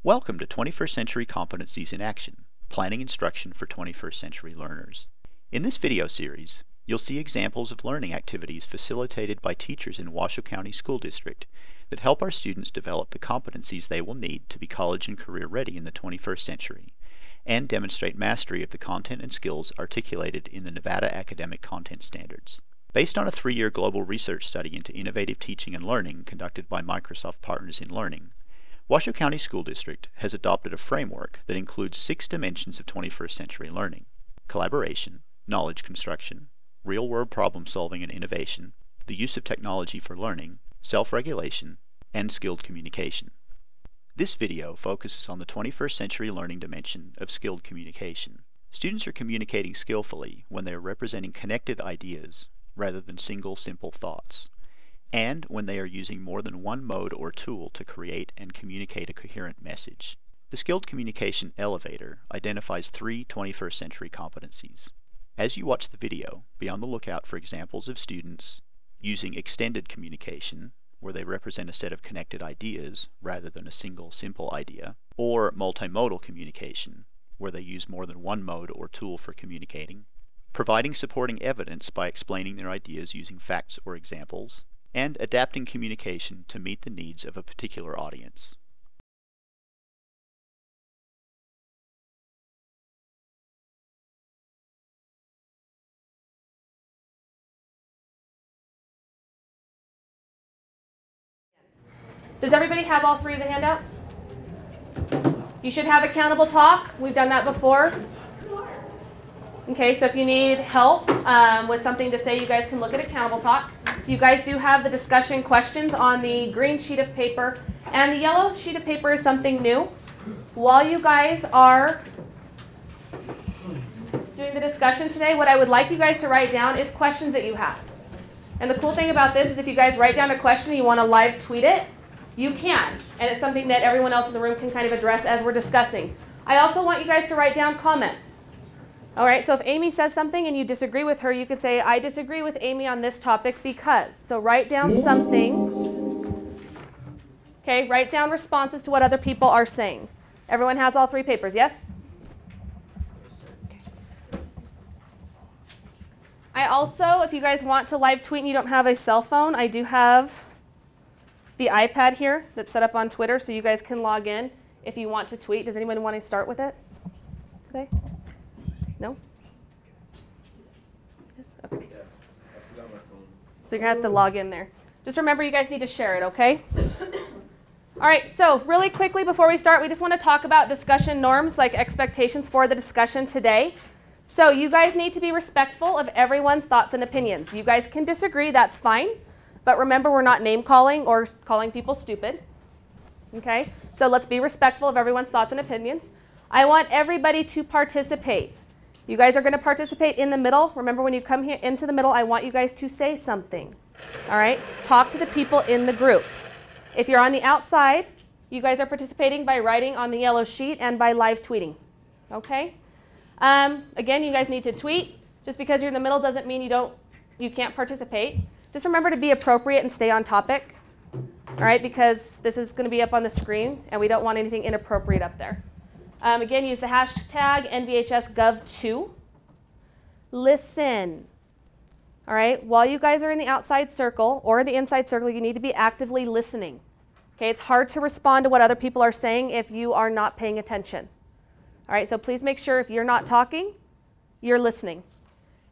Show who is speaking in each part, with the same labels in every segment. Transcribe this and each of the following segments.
Speaker 1: Welcome to 21st Century Competencies in Action, Planning Instruction for 21st Century Learners. In this video series, you'll see examples of learning activities facilitated by teachers in Washoe County School District that help our students develop the competencies they will need to be college and career ready in the 21st century, and demonstrate mastery of the content and skills articulated in the Nevada Academic Content Standards. Based on a 3-year global research study into innovative teaching and learning conducted by Microsoft Partners in Learning, Washoe County School District has adopted a framework that includes 6 dimensions of 21st century learning: collaboration, knowledge construction, real-world problem solving and innovation, the use of technology for learning, self-regulation, and skilled communication. This video focuses on the 21st century learning dimension of skilled communication. Students are communicating skillfully when they are representing connected ideas rather than single simple thoughts, and when they are using more than one mode or tool to create and communicate a coherent message. The Skilled Communication Elevator identifies 3 21st century competencies. As you watch the video, be on the lookout for examples of students using extended communication, where they represent a set of connected ideas rather than a single simple idea, or multimodal communication, where they use more than one mode or tool for communicating, providing supporting evidence by explaining their ideas using facts or examples, and adapting communication to meet the needs of a particular audience.
Speaker 2: Does everybody have all 3 of the handouts? You should have accountable talk. We've done that before. Okay, so if you need help with something to say, you guys can look at accountable talk. You guys do have the discussion questions on the green sheet of paper, and the yellow sheet of paper is something new. While you guys are doing the discussion today, what I would like you guys to write down is questions that you have. And the cool thing about this is if you guys write down a question and you want to live tweet it, you can. And it's something that everyone else in the room can kind of address as we're discussing. I also want you guys to write down comments. All right, so if Amy says something and you disagree with her, you could say, I disagree with Amy on this topic because. So write down something. Okay, write down responses to what other people are saying. Everyone has all 3 papers, yes? Okay. I also, if you guys want to live tweet and you don't have a cell phone, I do have the iPad here that's set up on Twitter, so you guys can log in if you want to tweet. Does anyone want to start with it today? No? Yes? Okay. So you're going to have to log in there. Just remember, you guys need to share it, okay? All right, so really quickly before we start, we just want to talk about discussion norms, like expectations for the discussion today. So you guys need to be respectful of everyone's thoughts and opinions. You guys can disagree, that's fine. But remember, we're not name calling or calling people stupid. Okay? So let's be respectful of everyone's thoughts and opinions. I want everybody to participate. You guys are going to participate in the middle. Remember, when you come here into the middle, I want you guys to say something. All right? Talk to the people in the group. If you're on the outside, you guys are participating by writing on the yellow sheet and by live tweeting. Okay? Again, you guys need to tweet. Just because you're in the middle doesn't mean you can't participate. Just remember to be appropriate and stay on topic. All right? Because this is going to be up on the screen, and we don't want anything inappropriate up there. Again, use the hashtag NVHSGov2. Listen. All right? While you guys are in the outside circle or the inside circle, you need to be actively listening. Okay? It's hard to respond to what other people are saying if you are not paying attention. All right? So please make sure if you're not talking, you're listening.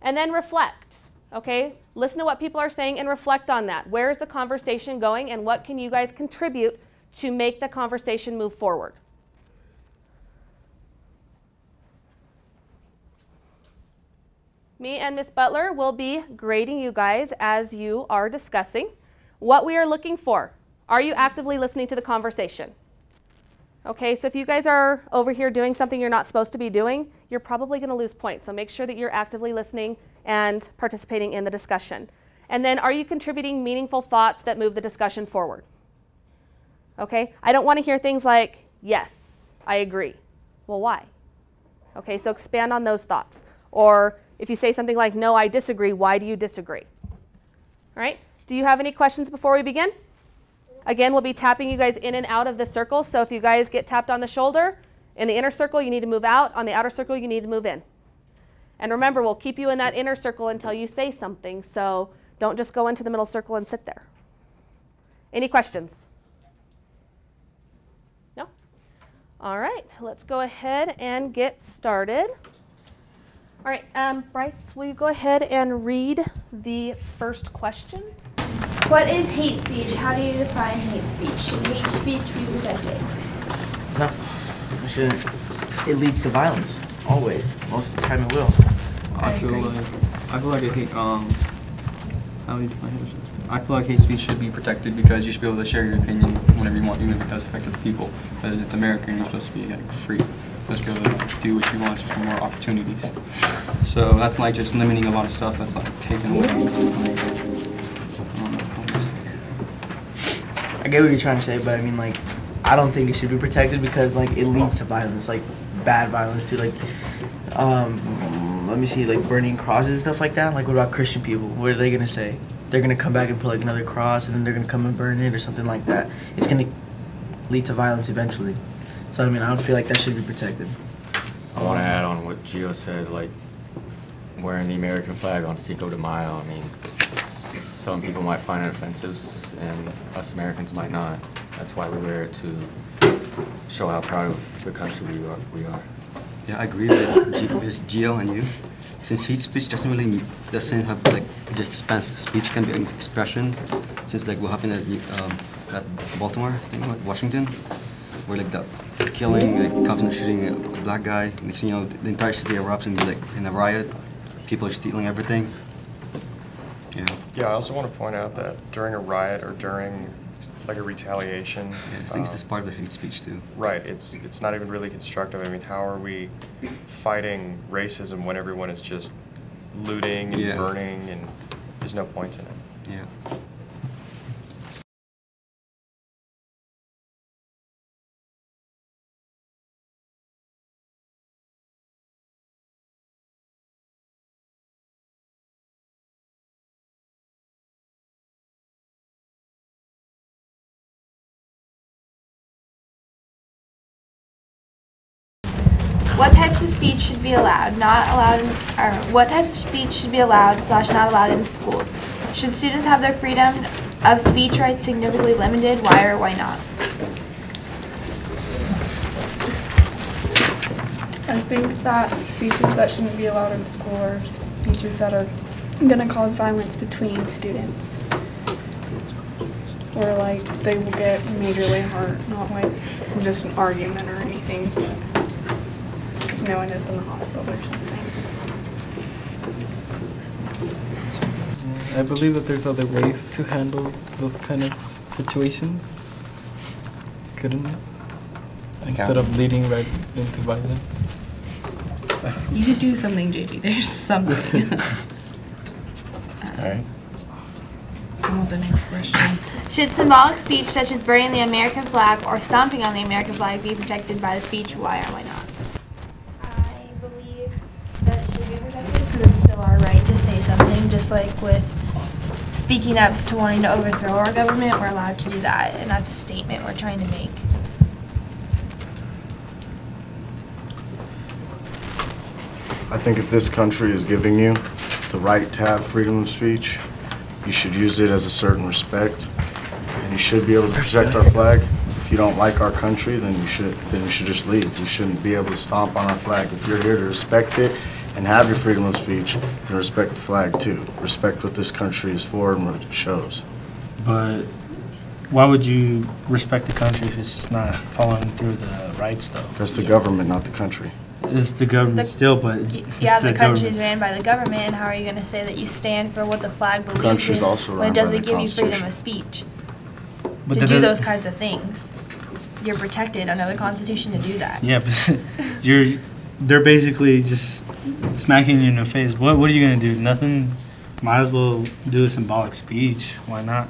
Speaker 2: And then reflect. Okay? Listen to what people are saying and reflect on that. Where is the conversation going, and what can you guys contribute to make the conversation move forward? Me and Ms. Butler will be grading you guys as you are discussing what we are looking for. Are you actively listening to the conversation? Okay, so if you guys are over here doing something you're not supposed to be doing, you're probably going to lose points. So make sure that you're actively listening and participating in the discussion. And then, are you contributing meaningful thoughts that move the discussion forward? Okay, I don't want to hear things like, yes, I agree. Well, why? Okay, so expand on those thoughts. Or if you say something like, no, I disagree, why do you disagree? All right, do you have any questions before we begin?
Speaker 3: What
Speaker 2: Again, we'll be tapping you guys in and out of the circle. So if you guys get tapped on the shoulder, in the inner circle, you need to move out. On the outer circle, you need to move in. And remember, we'll keep you in that inner circle until you say something. So don't just go into the middle circle and sit there. Any questions? No? All right, let's go ahead and get started. All right, Bryce, will you go ahead and read the first question?
Speaker 3: What is hate speech? How do you define hate speech? Should hate speech be protected?
Speaker 4: No, it shouldn't. It leads to violence, always. Most of the time it will.
Speaker 5: I feel like I feel like hate speech should be protected because you should be able to share your opinion whenever you want, even if it does affect other people. Because it's America and you're supposed to be like free. You're supposed to be able to do what you want, supposed to be more opportunities. So that's like just limiting a lot of stuff that's like taken away.
Speaker 4: I get what you're trying to say, but I mean, like, I don't think it should be protected because, like, it leads to violence, like, bad violence too. Like, let me see, like, burning crosses and stuff like that. Like, what about Christian people? What are they gonna say? They're gonna come back and put, like, another cross, and then they're gonna come and burn it or something like that. It's gonna lead to violence eventually. So, I mean, I don't feel like that should be protected.
Speaker 6: I want to add on what Gio said, like, wearing the American flag on Cinco de Mayo. I mean, some people might find it offensive, and us Americans might not. That's why we wear it to show how proud of the country we are.
Speaker 7: Yeah, I agree with Gio and you. Since hate speech doesn't have like just speech can be an expression. Since like what happened at Baltimore, I think, Washington, where like the killing, like cops are shooting a black guy. Next thing you know, the entire city erupts in a riot. People are stealing everything.
Speaker 8: Yeah, I also want to point out that during a riot or during like a retaliation,
Speaker 7: yeah, I think it's part of the hate speech too.
Speaker 8: Right, it's not even really constructive. I mean, how are we fighting racism when everyone is just looting and burning and there's no point in it?
Speaker 7: Yeah.
Speaker 3: What types of speech should be allowed, not allowed, or what types of speech should be allowed / not allowed in schools? Should students have their freedom of speech rights significantly limited? Why or why not?
Speaker 9: I think that speeches that shouldn't be allowed in school are speeches that are going to cause violence between students. Or like they will get majorly hurt, not like just an argument or anything. No one is in the hospital or something.
Speaker 10: I believe that there's other ways to handle those kind of situations, couldn't it? Instead of leading right into violence.
Speaker 11: You could do something, JD. There's something.
Speaker 8: Alright.
Speaker 11: Come with the next question.
Speaker 3: Should symbolic speech such as burning the American flag or stomping on the American flag be protected by the speech? Why or why not?
Speaker 12: Because it's still our right to say something, just like with speaking up to wanting to overthrow our government, we're allowed to do that, and that's a statement we're trying to make.
Speaker 13: I think if this country is giving you the right to have freedom of speech, you should use it as a certain respect, and you should be able to protect our flag. If you don't like our country, then you should just leave. You shouldn't be able to stomp on our flag. If you're here to respect it and have your freedom of speech, then respect the flag too. Respect what this country is for and what it shows.
Speaker 4: But why would you respect the country if it's not following through the rights, though?
Speaker 13: That's the government, not the country.
Speaker 4: It's the government still, but
Speaker 12: yeah, the country is ran by the government, and how are you going to say that you stand for what the flag believes
Speaker 13: Country's
Speaker 12: in
Speaker 13: also
Speaker 12: when it
Speaker 13: run by the
Speaker 12: doesn't give you freedom
Speaker 13: Constitution.
Speaker 12: of speech
Speaker 4: But
Speaker 12: to do those kinds of things? You're protected under the Constitution to do that.
Speaker 4: Yeah, but they're basically just smacking you in the face. What are you gonna do? Nothing. Might as well do a symbolic speech. Why not?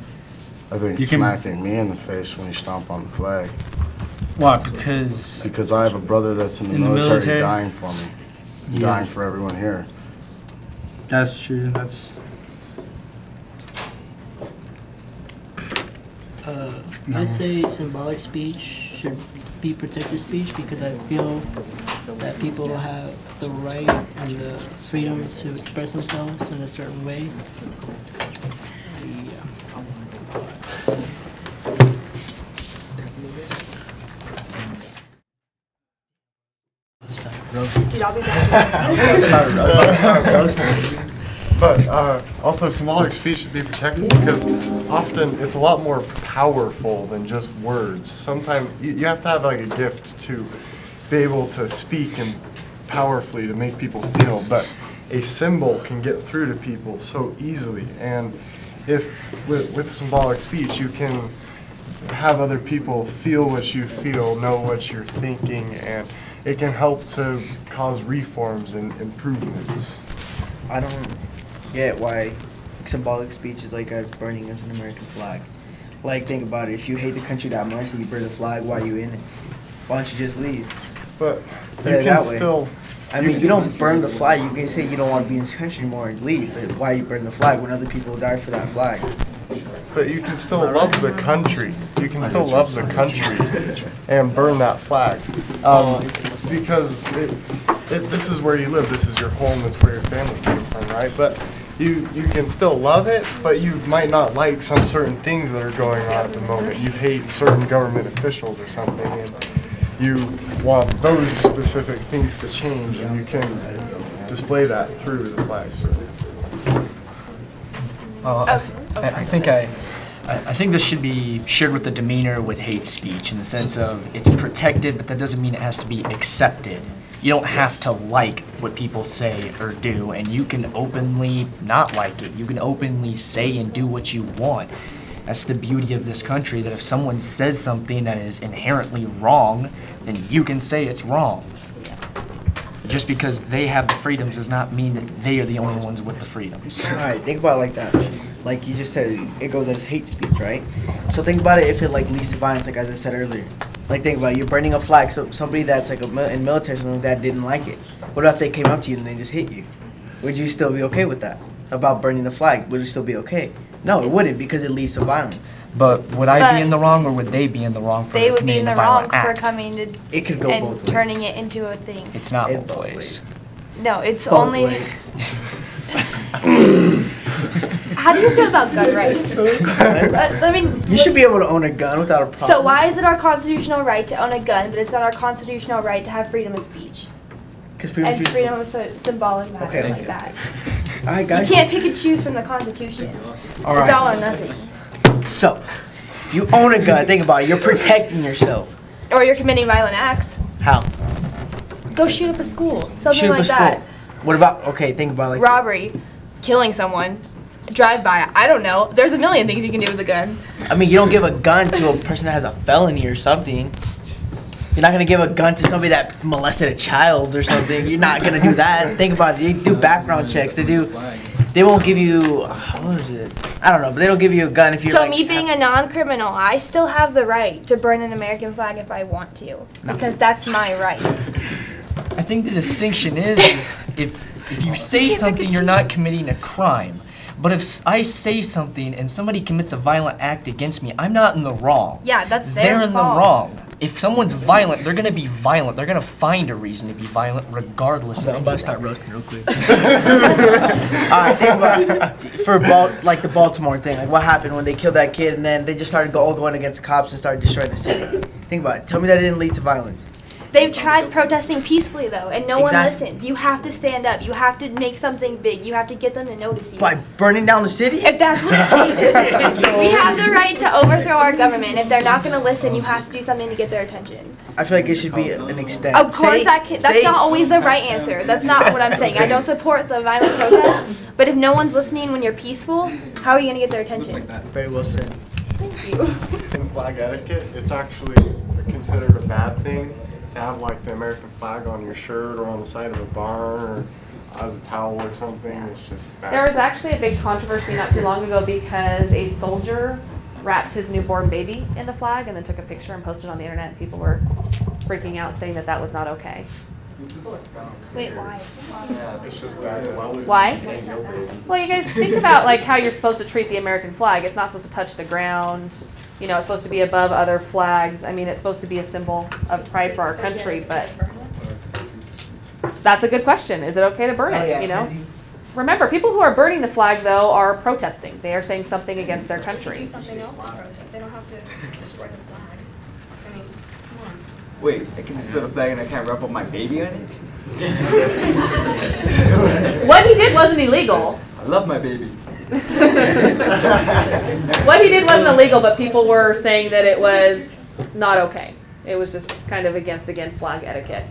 Speaker 13: I think it's smacking me in the face when you stomp on the flag.
Speaker 4: Why? Because
Speaker 13: I have a brother that's in the military dying for me.
Speaker 4: Yeah.
Speaker 13: Dying for everyone here.
Speaker 4: That's true. That's
Speaker 14: I say symbolic speech should be protected speech because I feel that people have the right and the freedom to express themselves in a certain way.
Speaker 12: Dude, I'll be back.
Speaker 8: But also, symbolic speech should be protected because often it's a lot more powerful than just words. Sometimes you have to have like a gift to be able to speak and powerfully to make people feel. But a symbol can get through to people so easily. And if with symbolic speech, you can have other people feel what you feel, know what you're thinking, and it can help to cause reforms and improvements.
Speaker 4: I don't get why symbolic speech is like as burning as an American flag. Like, think about it. If you hate the country that much and you burn the flag, why are you in it? Why don't you just leave?
Speaker 8: But you can still...
Speaker 4: I mean, you don't burn the flag. You can say you don't want to be in this country anymore and leave. But why you burn the flag when other people die for that flag?
Speaker 8: But you can still love the country. You can still love the country and burn that flag. Because this is where you live. This is your home. That's where your family came from, right? But you can still love it, but you might not like some certain things that are going on at the moment. You hate certain government officials or something, and you want those specific things to change, and you can display that through the flag.
Speaker 15: Well, I think this should be shared with the demeanor with hate speech in the sense of it's protected, but that doesn't mean it has to be accepted. You don't have to like what people say or do, and you can openly not like it. You can openly say and do what you want. That's the beauty of this country, that if someone says something that is inherently wrong, then you can say it's wrong. Just because they have the freedoms does not mean that they are the only ones with the freedoms.
Speaker 4: All right, think about it like that. Like you just said, it goes as hate speech, right? So think about it if it like leads to violence, like as I said earlier. Like think about it, you're burning a flag, so somebody that's like in military or something like that didn't like it. What if they came up to you and they just hit you? Would you still be okay with that? About burning the flag, would it still be okay? No, it wouldn't because it leads to violence.
Speaker 15: But would I be in the wrong, or would they be in the wrong for
Speaker 12: They would be in
Speaker 15: committing
Speaker 12: the
Speaker 15: a
Speaker 12: wrong
Speaker 15: violent
Speaker 12: for
Speaker 15: act?
Speaker 12: coming to
Speaker 4: It could go
Speaker 12: and
Speaker 4: both ways.
Speaker 12: turning it into a thing.
Speaker 15: It's not both ways.
Speaker 12: No, it's
Speaker 4: Both
Speaker 12: only.
Speaker 4: ways.
Speaker 12: How do you feel about gun rights? I mean,
Speaker 4: You should be able to own a gun without a problem.
Speaker 12: so why is it our constitutional right to own a gun, but it's not our constitutional right to have freedom of speech?
Speaker 4: Because freedom
Speaker 12: And
Speaker 4: of speech.
Speaker 12: freedom of symbolic matters
Speaker 4: Okay.
Speaker 12: like that.
Speaker 4: All right, guys.
Speaker 12: You can't pick and choose from the Constitution.
Speaker 4: All right.
Speaker 12: It's all or nothing.
Speaker 4: So, you own a gun. Think about it. You're protecting yourself.
Speaker 12: Or you're committing violent acts.
Speaker 4: How?
Speaker 12: Go shoot up a school. Something
Speaker 4: Shoot up
Speaker 12: like
Speaker 4: a
Speaker 12: that.
Speaker 4: school. What about? Okay, think about it like.
Speaker 12: Robbery, killing someone, drive by. I don't know. There's a million things you can do with a gun.
Speaker 4: I mean, you don't give a gun to a person that has a felony or something. You're not gonna give a gun to somebody that molested a child or something. You're not gonna do that. Think about it. They do background checks. They won't give you. What is it? I don't know, but they don't give you a gun if you're.
Speaker 12: So
Speaker 4: like,
Speaker 12: me being a non-criminal, I still have the right to burn an American flag if I want to, because that's my right.
Speaker 15: I think the distinction is if you say something, you're not committing a crime. But if I say something and somebody commits a violent act against me, I'm not in the wrong.
Speaker 12: Yeah, that's their
Speaker 15: They're in the
Speaker 12: fault.
Speaker 15: wrong. If someone's violent, they're going to be violent. They're going to find a reason to be violent regardless of
Speaker 4: I'm about to start roasting real quick. Alright, think about for like the Baltimore thing. Like what happened when they killed that kid and then they just started all going against the cops and started destroying the city. Think about it. Tell me that didn't lead to violence.
Speaker 12: They've tried protesting peacefully though, and no
Speaker 4: Exactly.
Speaker 12: one listens. You have to stand up. You have to make something big. You have to get them to notice you.
Speaker 4: By burning down the city?
Speaker 12: If that's what it takes. We have the right to overthrow our government. If they're not going to listen, you have to do something to get their attention.
Speaker 4: I feel like it should be an extent.
Speaker 12: Of course, that's
Speaker 4: say-
Speaker 12: not always the right answer. That's not what I'm saying. I don't support the violent protest, but if no one's listening when you're peaceful, how are you going to get their attention?
Speaker 4: Very well said.
Speaker 12: Thank you.
Speaker 8: In flag etiquette, it's actually considered a bad thing to have like the American flag on your shirt or on the side of a barn or as a towel or something. It's just bad.
Speaker 2: There was actually a big controversy not too long ago because a soldier wrapped his newborn baby in the flag and then took a picture and posted it on the internet, and people were freaking out saying that that was not okay.
Speaker 12: Wait, why?
Speaker 2: Why? Well, you guys think about like how you're supposed to treat the American flag. It's not supposed to touch the ground. You know, it's supposed to be above other flags. I mean, it's supposed to be a symbol of pride for our country, but that's a good question. Is it okay to burn it? You know, remember, people who are burning the flag, though, are protesting. They are saying something against their country.
Speaker 16: Do something else to protest. They don't have to destroy the flag. I mean, come on.
Speaker 17: Wait, I can destroy the flag and I can't wrap up my baby on it?
Speaker 2: What he did wasn't illegal.
Speaker 17: I love my baby.
Speaker 2: What he did wasn't illegal, but people were saying that it was not okay. It was just kind of against, again, flag etiquette.